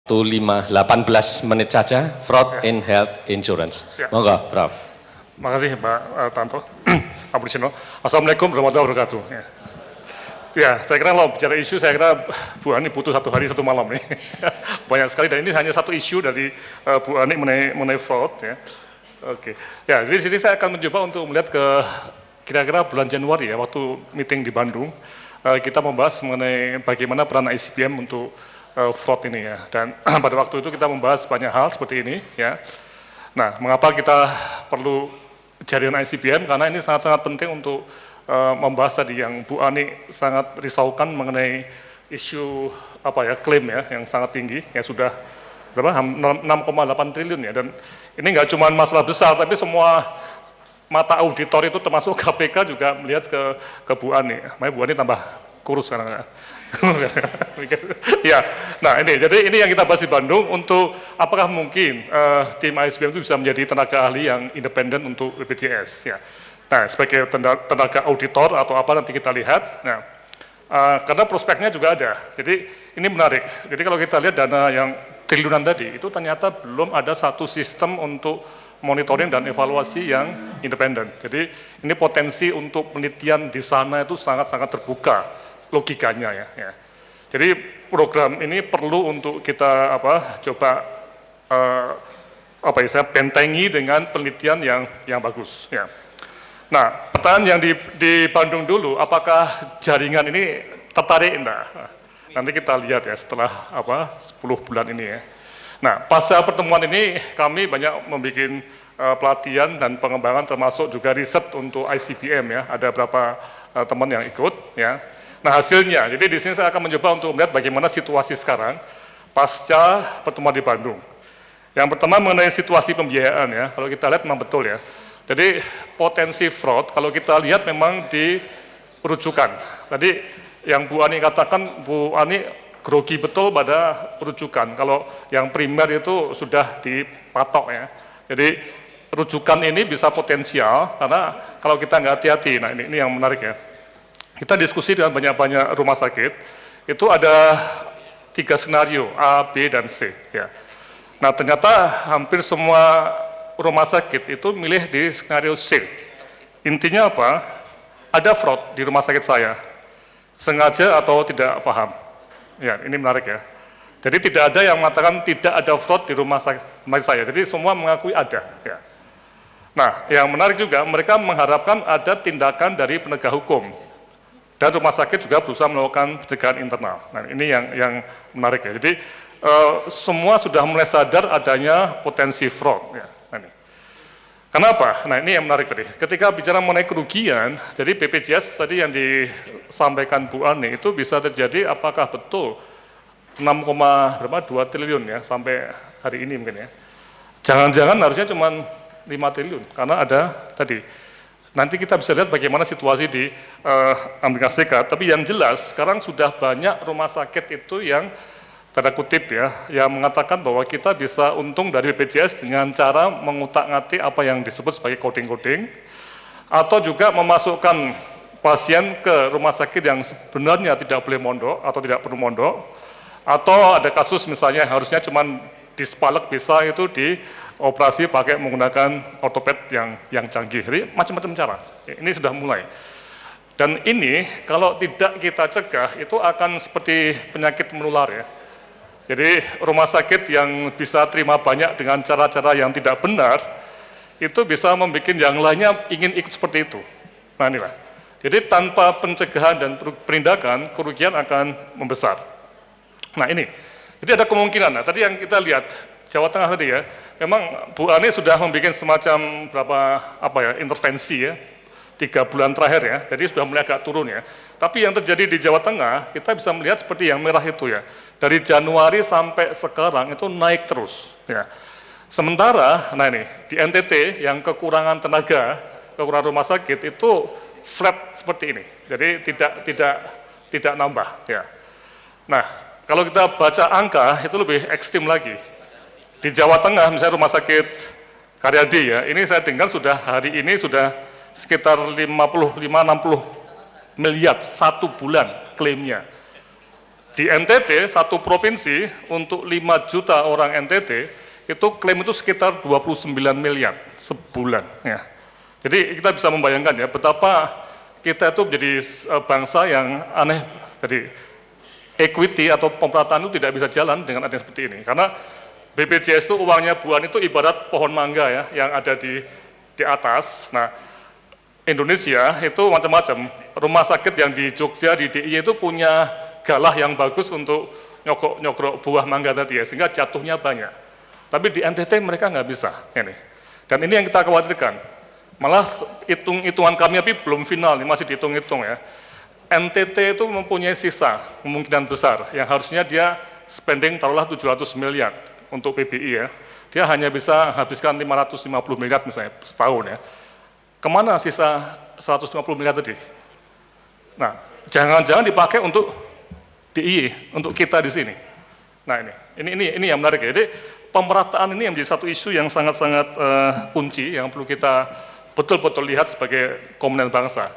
18 menit saja, fraud in health insurance. Monggo, Prof. Makasih Pak Tanto, Pak Budiono. Assalamualaikum warahmatullahi wabarakatuh. Ya, saya kira kalau bicara isu, saya kira Bu Ani butuh 1 hari 1 malam nih. Banyak sekali, dan ini hanya satu isu dari Bu Ani mengenai fraud. Ya. Oke, ya, jadi di sini saya akan mencoba untuk melihat ke kira-kira bulan Januari ya, waktu meeting di Bandung, kita membahas mengenai bagaimana peran ICBM untuk fraud ini ya, dan pada waktu itu kita membahas banyak hal seperti ini ya. Nah, mengapa kita perlu jaringan ICBM? Karena ini sangat-sangat penting untuk membahas tadi yang Bu Ani sangat risaukan mengenai isu klaim ya yang sangat tinggi ya, sudah berapa 6,8 triliun ya, dan ini nggak cuma masalah besar, tapi semua mata auditor itu termasuk KPK juga melihat ke Bu Ani. Makanya Bu Ani tambah kurus sekarang. Ya, nah jadi ini yang kita bahas di Bandung, untuk apakah mungkin tim ICBM itu bisa menjadi tenaga ahli yang independen untuk BPJS ya. Nah, sebagai tenaga auditor atau apa nanti kita lihat. Nah, karena prospeknya juga ada. Jadi ini menarik. Jadi kalau kita lihat dana yang triliunan tadi itu ternyata belum ada satu sistem untuk monitoring dan evaluasi yang independen. Jadi ini potensi untuk penelitian di sana itu sangat-sangat terbuka logikanya ya. Jadi program ini perlu untuk kita coba bentengi dengan penelitian yang bagus ya. Nah, pertanyaan yang di Bandung dulu, apakah jaringan ini tertarik enggak? Nanti kita lihat ya setelah 10 bulan ini ya. Nah, pasca pertemuan ini kami banyak membuat pelatihan dan pengembangan, termasuk juga riset untuk ICBM ya. Ada beberapa teman yang ikut ya. Nah, hasilnya, jadi di sini saya akan mencoba untuk melihat bagaimana situasi sekarang pasca pertemuan di Bandung. Yang pertama mengenai situasi pembiayaan ya, kalau kita lihat memang betul ya. Jadi potensi fraud kalau kita lihat memang di rujukan. Tadi yang Bu Ani katakan, Bu Ani grogi betul pada rujukan. Kalau yang primer itu sudah dipatok ya. Jadi rujukan ini bisa potensial karena kalau kita nggak hati-hati. Nah ini yang menarik ya. Kita diskusi dengan banyak-banyak rumah sakit, itu ada 3 skenario, A, B, dan C. Ya. Nah ternyata hampir semua rumah sakit itu milih di skenario C. Intinya apa? Ada fraud di rumah sakit saya, sengaja atau tidak paham. Ya, ini menarik ya. Jadi tidak ada yang mengatakan tidak ada fraud di rumah sakit saya, jadi semua mengakui ada. Ya. Nah yang menarik juga, mereka mengharapkan ada tindakan dari penegak hukum. Dan rumah sakit juga berusaha melakukan pencegahan internal. Nah ini yang menarik ya. Jadi semua sudah mulai sadar adanya potensi fraud. Ya. Nah, ini. Kenapa? Nah ini yang menarik tadi. Ketika bicara mengenai kerugian, jadi BPJS tadi yang disampaikan Bu Ani itu bisa terjadi apakah betul 6,2 triliun ya sampai hari ini mungkin ya. Jangan-jangan harusnya cuma 5 triliun karena ada tadi. Nanti kita bisa lihat bagaimana situasi di Amerika Serikat, tapi yang jelas sekarang sudah banyak rumah sakit itu yang tanda kutip ya, yang mengatakan bahwa kita bisa untung dari BPJS dengan cara mengutak-ngatik apa yang disebut sebagai coding-coding, atau juga memasukkan pasien ke rumah sakit yang sebenarnya tidak boleh mondok atau tidak perlu mondok, atau ada kasus misalnya harusnya cuma dispalek bisa itu dioperasi pakai menggunakan ortoped yang canggih. Jadi macam-macam cara. Ini sudah mulai. Dan ini kalau tidak kita cegah itu akan seperti penyakit menular ya. Jadi rumah sakit yang bisa terima banyak dengan cara-cara yang tidak benar itu bisa membuat yang lainnya ingin ikut seperti itu. Nah inilah. Jadi tanpa pencegahan dan penindakan kerugian akan membesar. Nah ini. Jadi ada kemungkinan. Nah, tadi yang kita lihat Jawa Tengah tadi ya, memang Bu Ani sudah membuat semacam intervensi ya, 3 bulan terakhir ya, jadi sudah mulai agak turun ya. Tapi yang terjadi di Jawa Tengah, kita bisa melihat seperti yang merah itu ya, dari Januari sampai sekarang itu naik terus ya. Sementara, nah ini, di NTT yang kekurangan tenaga, kekurangan rumah sakit itu flat seperti ini, jadi tidak nambah ya. Nah, kalau kita baca angka itu lebih ekstrim lagi. Di Jawa Tengah misalnya rumah sakit Karyadi ya, ini saya dengar sudah hari ini sudah sekitar 55-60 miliar 1 bulan klaimnya. Di NTT, satu provinsi untuk 5 juta orang NTT, itu klaim itu sekitar 29 miliar sebulan. Ya. Jadi kita bisa membayangkan ya, betapa kita itu menjadi bangsa yang aneh. Jadi equity atau pemerataan itu tidak bisa jalan dengan adanya seperti ini. Karena BPJS itu uangnya buan itu ibarat pohon mangga ya, yang ada di atas. Nah, Indonesia itu macam-macam. Rumah sakit yang di Jogja, di DIY itu punya galah yang bagus untuk nyogrok buah mangga tadi ya, sehingga jatuhnya banyak. Tapi di NTT mereka nggak bisa ini. Dan ini yang kita khawatirkan. Malah hitung-hitungan kami tapi belum final, ini masih dihitung-hitung ya. NTT itu mempunyai sisa kemungkinan besar yang harusnya dia spending taruhlah 700 miliar untuk PBI ya. Dia hanya bisa habiskan 550 miliar misalnya setahun ya. Kemana sisa 150 miliar tadi? Nah, jangan-jangan dipakai untuk DIY, untuk kita di sini. Nah ini yang menarik ya. Jadi pemerataan ini yang menjadi satu isu yang sangat-sangat kunci yang perlu kita betul-betul lihat sebagai komponen bangsa.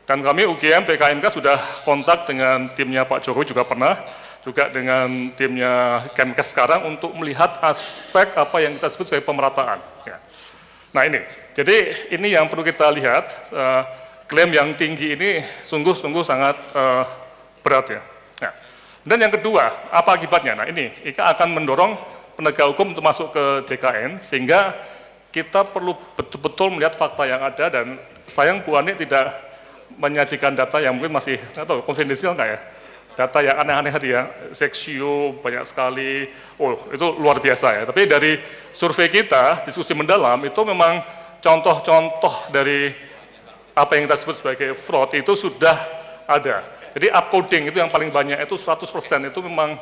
Dan kami UGM PKMK sudah kontak dengan timnya Pak Jokowi juga pernah, juga dengan timnya Kemkes sekarang untuk melihat aspek apa yang kita sebut sebagai pemerataan. Ya. Nah jadi ini yang perlu kita lihat, klaim yang tinggi ini sungguh-sungguh sangat berat ya. Nah, dan yang kedua, apa akibatnya? Nah ini akan mendorong penegak hukum untuk masuk ke JKN, sehingga kita perlu betul-betul melihat fakta yang ada, dan sayang Bu Ani tidak menyajikan data yang mungkin masih, atau konfidensial nggak ya? Data yang aneh-aneh tadi ya, seksio banyak sekali, itu luar biasa ya. Tapi dari survei kita, diskusi mendalam, itu memang contoh-contoh dari apa yang kita sebut sebagai fraud itu sudah ada. Jadi upcoding itu yang paling banyak, itu 100% itu memang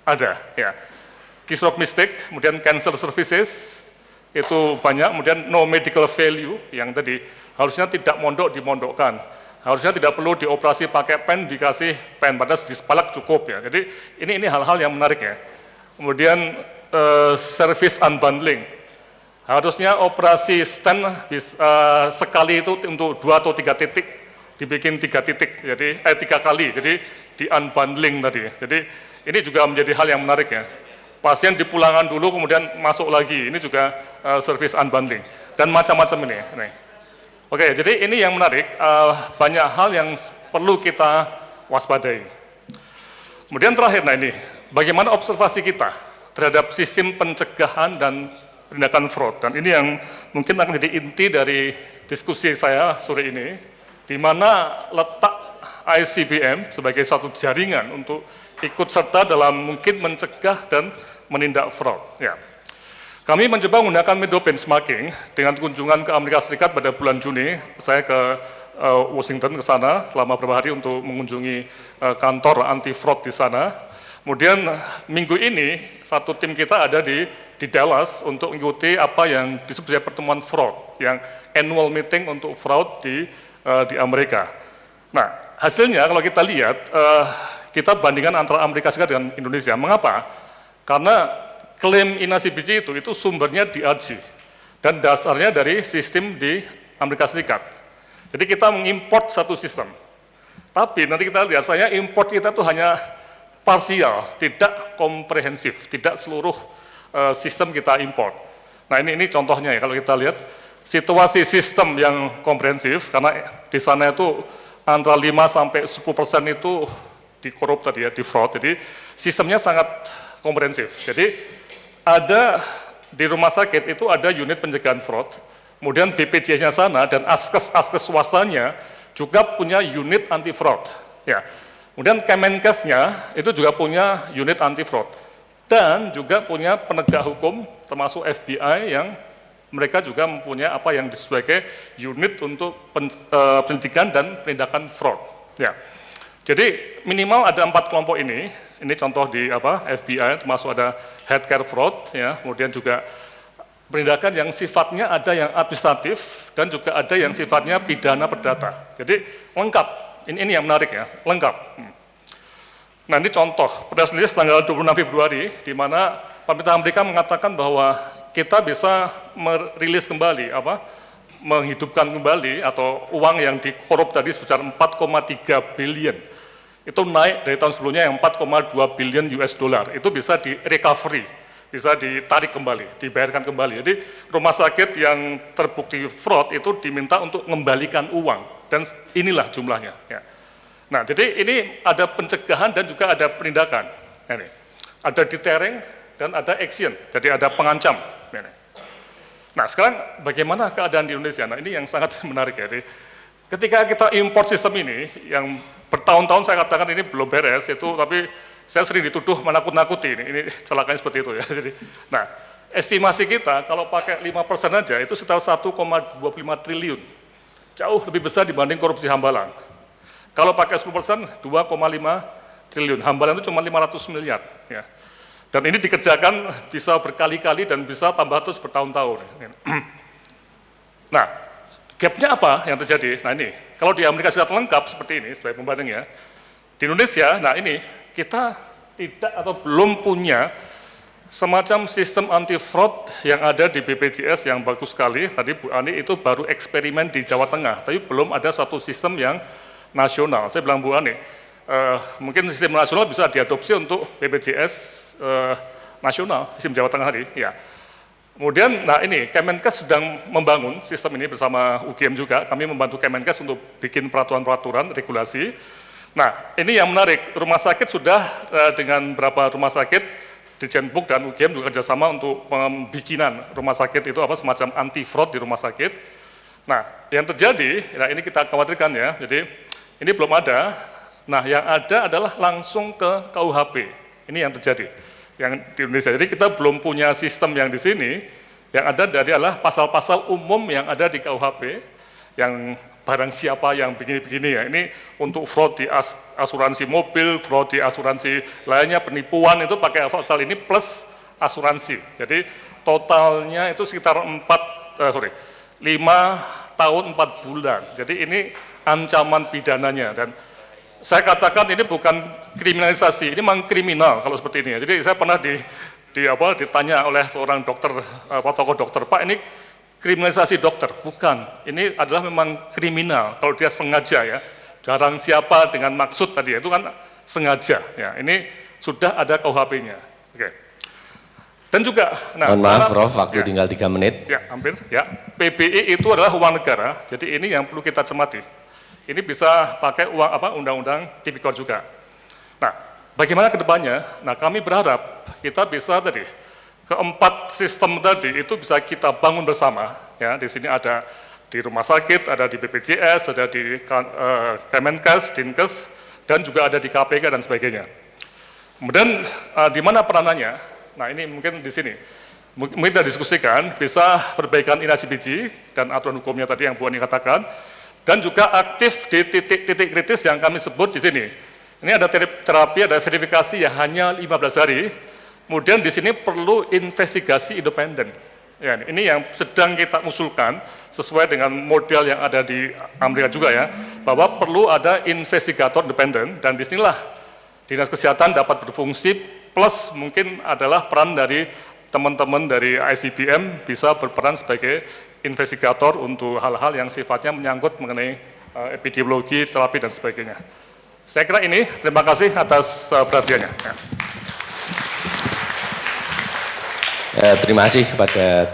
ada ya. Keystroke mistake, kemudian cancel services, itu banyak, kemudian no medical value, yang tadi harusnya tidak mondok dimondokkan, harusnya tidak perlu dioperasi pakai pen, dikasih pen, padahal di Spalak cukup ya. Jadi ini hal-hal yang menarik ya. Kemudian service unbundling, harusnya operasi stent sekali itu untuk 2 atau 3 titik, dibikin 3 titik, jadi 3 kali, jadi di unbundling tadi. Jadi ini juga menjadi hal yang menarik ya. Pasien dipulangkan dulu, kemudian masuk lagi, ini juga service unbundling, dan macam-macam ini. Oke, jadi ini yang menarik, banyak hal yang perlu kita waspadai. Kemudian terakhir, nah ini, bagaimana observasi kita terhadap sistem pencegahan dan penindakan fraud, dan ini yang mungkin akan menjadi inti dari diskusi saya sore ini, di mana letak ICBM sebagai suatu jaringan untuk ikut serta dalam mungkin mencegah dan menindak fraud. Ya. Kami mencoba menggunakan metode benchmarking dengan kunjungan ke Amerika Serikat pada bulan Juni. Saya ke Washington ke sana selama beberapa hari untuk mengunjungi kantor anti fraud di sana. Kemudian minggu ini satu tim kita ada di Dallas untuk mengikuti apa yang disebut sebagai pertemuan fraud, yang annual meeting untuk fraud di Amerika. Nah, hasilnya kalau kita lihat, kita bandingkan antara Amerika Serikat dengan Indonesia. Mengapa? Karena klaim INACBC itu sumbernya di ARGI, dan dasarnya dari sistem di Amerika Serikat. Jadi kita mengimport satu sistem. Tapi nanti kita lihat, saya import kita itu hanya parsial, tidak komprehensif, tidak seluruh sistem kita import. Nah ini contohnya ya, kalau kita lihat, situasi sistem yang komprehensif, karena di sana itu antara 5-10% itu dikorup tadi ya, di fraud, jadi sistemnya sangat komprehensif. Jadi ada di rumah sakit itu ada unit pencegahan fraud, kemudian BPJS-nya sana dan askes swastanya juga punya unit anti fraud. Ya. Kemudian Kemenkesnya itu juga punya unit anti fraud, dan juga punya penegak hukum termasuk FBI yang mereka juga mempunyai apa yang disebut sebagai unit untuk penyidikan dan penindakan fraud. Ya. Jadi minimal ada 4 kelompok ini contoh di FBI, termasuk ada healthcare fraud, ya, kemudian juga penindakan yang sifatnya ada yang administratif dan juga ada yang sifatnya pidana perdata. Jadi lengkap, ini yang menarik ya, lengkap. Nah ini contoh, press release tanggal 26 Februari, di mana pemerintah Amerika mengatakan bahwa kita bisa merilis kembali, menghidupkan kembali atau uang yang dikorup tadi sebesar 4,3 billion Itu naik dari tahun sebelumnya yang 4,2 billion US dollar. Itu bisa di recovery, bisa ditarik kembali, dibayarkan kembali. Jadi rumah sakit yang terbukti fraud itu diminta untuk mengembalikan uang, dan inilah jumlahnya. Ya. Nah, jadi ini ada pencegahan dan juga ada penindakan. Ini. Ada deterrent dan ada action, jadi ada pengancam. Ini. Nah, sekarang bagaimana keadaan di Indonesia? Nah, ini yang sangat menarik ya. Jadi, ketika kita import sistem ini, yang bertahun-tahun saya katakan ini belum beres, itu tapi saya sering dituduh menakut-nakuti, ini celakanya seperti itu ya. Jadi, nah, estimasi kita kalau pakai 5% aja itu sekitar 1,25 triliun. Jauh lebih besar dibanding korupsi Hambalang. Kalau pakai 10%, 2,5 triliun. Hambalang itu cuma 500 miliar. Ya. Dan ini dikerjakan bisa berkali-kali dan bisa tambah terus bertahun-tahun. Nah, gapnya apa yang terjadi? Nah ini, kalau di Amerika Serikat lengkap seperti ini, sebagai pembandingnya, di Indonesia, nah ini, kita tidak atau belum punya semacam sistem anti-fraud yang ada di BPJS yang bagus sekali. Tadi Bu Ani itu baru eksperimen di Jawa Tengah, tapi belum ada satu sistem yang nasional. Saya bilang Bu Ani, mungkin sistem nasional bisa diadopsi untuk BPJS nasional, sistem Jawa Tengah tadi. Ya. Kemudian, nah ini, Kemenkes sedang membangun sistem ini bersama UGM juga, kami membantu Kemenkes untuk bikin peraturan-peraturan, regulasi. Nah, ini yang menarik, rumah sakit sudah dengan beberapa rumah sakit, Dirjenbuk dan UGM juga kerjasama untuk pembikinan rumah sakit itu apa semacam anti-fraud di rumah sakit. Nah, yang terjadi, nah ini kita khawatirkan ya, jadi ini belum ada, nah yang ada adalah langsung ke KUHP, ini yang terjadi. Yang di Indonesia. Jadi kita belum punya sistem yang di sini, yang ada adalah pasal-pasal umum yang ada di KUHP, yang barang siapa yang begini-begini ya, ini untuk fraud di asuransi mobil, fraud di asuransi lainnya, penipuan itu pakai pasal ini plus asuransi. Jadi totalnya itu sekitar 5 tahun 4 bulan. Jadi ini ancaman pidananya, dan saya katakan ini bukan kriminalisasi, ini memang kriminal kalau seperti ini. Jadi saya pernah ditanya oleh seorang dokter, tokoh dokter, Pak ini kriminalisasi dokter? Bukan, ini adalah memang kriminal kalau dia sengaja ya. Jarang siapa dengan maksud tadi, itu kan sengaja. Ya, ini sudah ada KUHP-nya. Oke. Dan juga, nah, mohon maaf Prof, waktu ya, tinggal 3 menit. Ya, hampir. Ya, PBI itu adalah uang negara, jadi ini yang perlu kita cermati. Ini bisa pakai uang apa undang-undang tipikor juga. Nah, bagaimana ke depannya? Nah, kami berharap kita bisa tadi keempat sistem tadi itu bisa kita bangun bersama. Ya, di sini ada di rumah sakit, ada di BPJS, ada di Kemenkes, Dinkes, dan juga ada di KPK dan sebagainya. Kemudian di mana peranannya? Nah, ini mungkin di sini. Mungkin kita diskusikan bisa perbaikan inasi biji dan aturan hukumnya tadi yang Bu Ani katakan. Dan juga aktif di titik-titik kritis yang kami sebut di sini. Ini ada terapi, ada verifikasi yang hanya 15 hari. Kemudian di sini perlu investigasi independen. Ya, ini yang sedang kita usulkan sesuai dengan model yang ada di Amerika juga ya, bahwa perlu ada investigator independen, dan disinilah Dinas Kesehatan dapat berfungsi, plus mungkin adalah peran dari teman-teman dari ICBM bisa berperan sebagai investigator untuk hal-hal yang sifatnya menyangkut mengenai epidemiologi, terapi, dan sebagainya. Saya kira ini, terima kasih atas perhatiannya. Terima kasih kepada